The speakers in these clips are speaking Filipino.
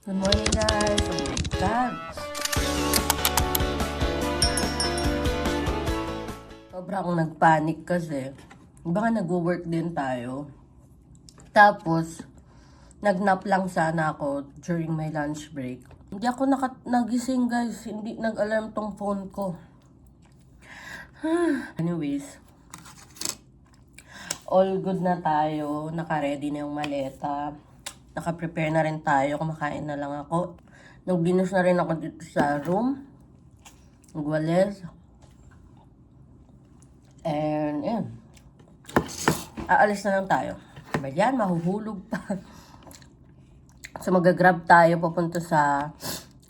Good morning guys! Oh my God! Sobrang nagpanic kasi. Baka nag-work din tayo. Tapos, nagnap lang sana ako during my lunch break. Hindi ako nagising guys. Hindi nag-alarm tong phone ko. Anyways, all good na tayo. Naka-ready na yung maleta. Naka-prepare na rin tayo. Kumakain na lang ako. Nag-dinos na rin ako dito sa room. Nagwalis. And, yun. Aalis na lang tayo. Ba yan, mahuhulog pa. So, mag-grab tayo papunta sa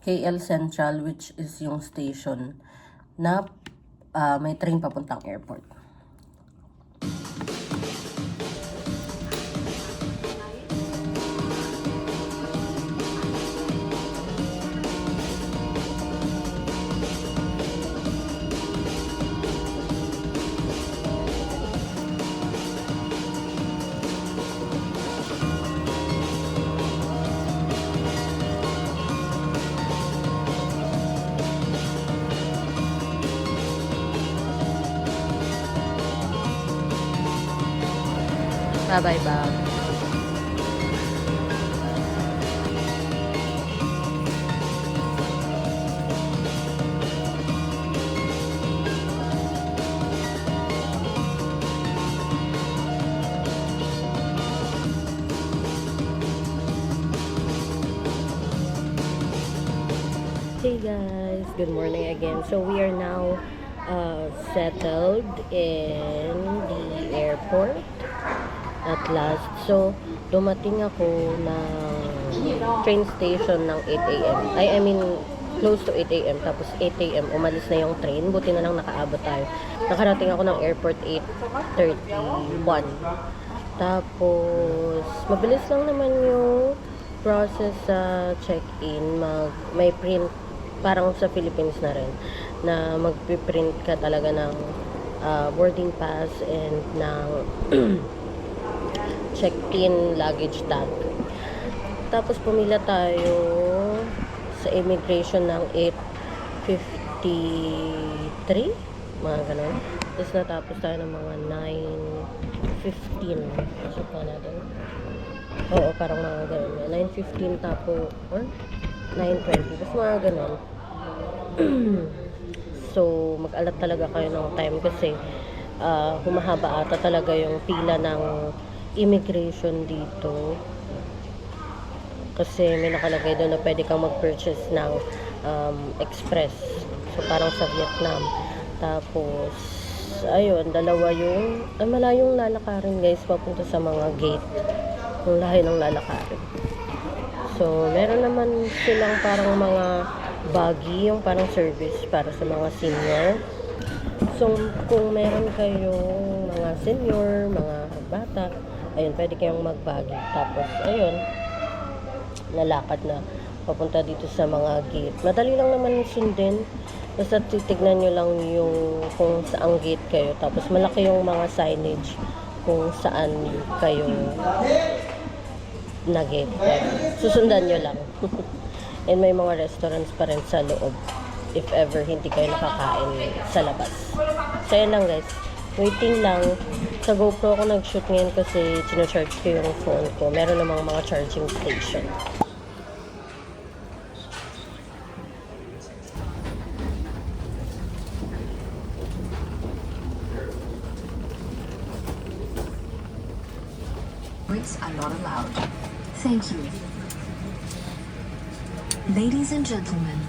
KL Central, which is yung station na may train papuntang airport. Bye-bye, Bob. Hey guys, good morning again. So we are now settled in the airport at last. So dumating ako ng train station ng 8 a.m. I mean close to 8 a.m. Tapos 8 a.m. umalis na yung train. Buti na lang nakaabot tayo. Nakarating ako ng airport 8:31. Tapos mabilis lang naman yung process sa check-in. May print parang sa Philippines na rin na magpiprint ka talaga ng boarding pass and ng check-in luggage tag. Tapos pumila tayo sa immigration ng 8:53 mga ganun. Tapos natapos tayo ng mga 9:15. Pasok pa natin. Oo, parang mga ganun. 9:15 tapo or 9:20. Tapos mga ganun. So, mag-alat talaga kayo ng time kasi humahaba ata talaga yung pila ng immigration dito. Kasi may nakalagay doon na pwede kang mag-purchase ng express. So, parang sa Vietnam. Tapos, ayun, dalawa yung malayong lalakarin guys papunta sa mga gate. Yung lahi ng lalakarin. So, meron naman silang parang mga buggy, yung parang service para sa mga senior. So, kung meron kayong mga senior, mga bata, ayun, pwede kayong mag-buggy. Tapos, ayun, lalakad na papunta dito sa mga gate. Madali lang naman sundin. Basta titignan nyo lang yung kung saang gate kayo. Tapos, malaki yung mga signage kung saan kayo na gate. Susundan nyo lang. And may mga restaurants pa rin sa loob if ever hindi kayo nakakain sa labas. So yun lang guys, waiting lang. Sa GoPro ako nag-shoot ngayon kasi sinacharge ko yung phone ko. Meron namang mga charging station. Drinks are not allowed. Thank you. Ladies and gentlemen,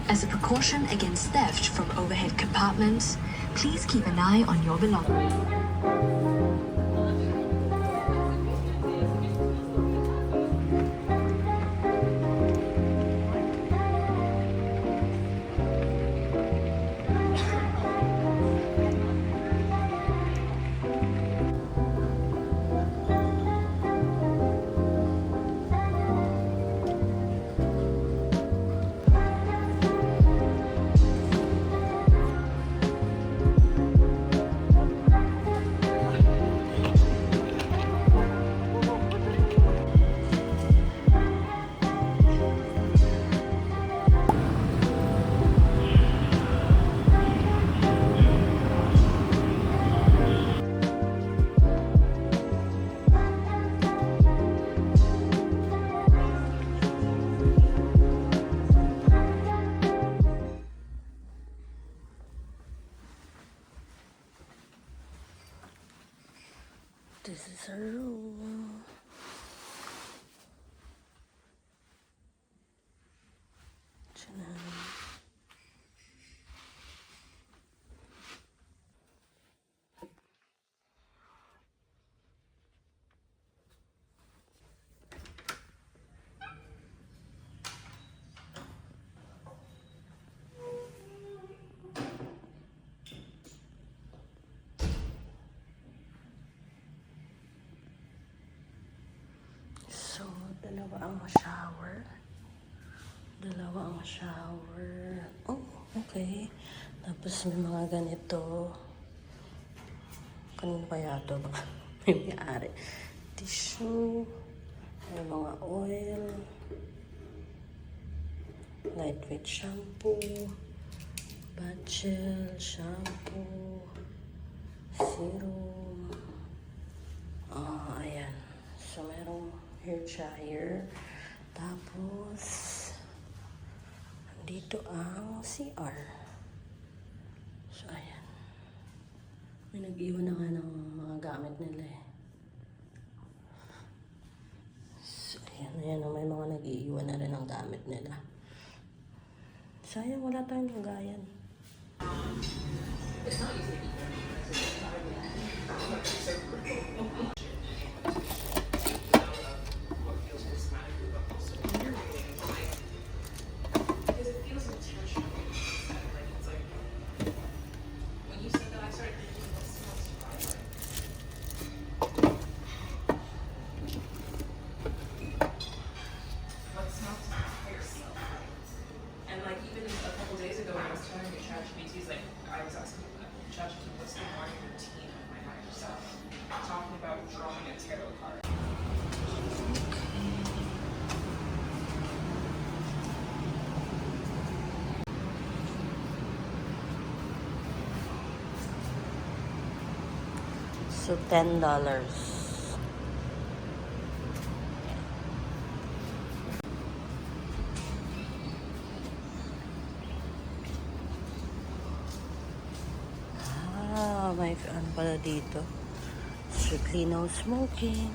as a precaution against theft from overhead compartments, please keep an eye on your belongings. sa room. Tiyan. So, dalawa ang shower. Oh, okay. Tapos may mga ganito. Kanino kaya ito? Baka may may-ari. Tissue. May mga oil. Lightweight shampoo. Bath gel. Shampoo. Serum. Ayan. So, merong hair dryer. Tapos, dito ang CR. So, ayan. May nag-iwan na nga ng mga gamit nila eh. So, ayan. May mga nag-iiwan na rin ng gamit nila. Sayang, wala tayong lagayan. And like even a couple days ago when I was telling you ChatGPT's like I was asking ChatGPT what's the morning routine of my higher self, talking about drawing a tarot card. So, $10. May ano pala dito. Strictly no smoking.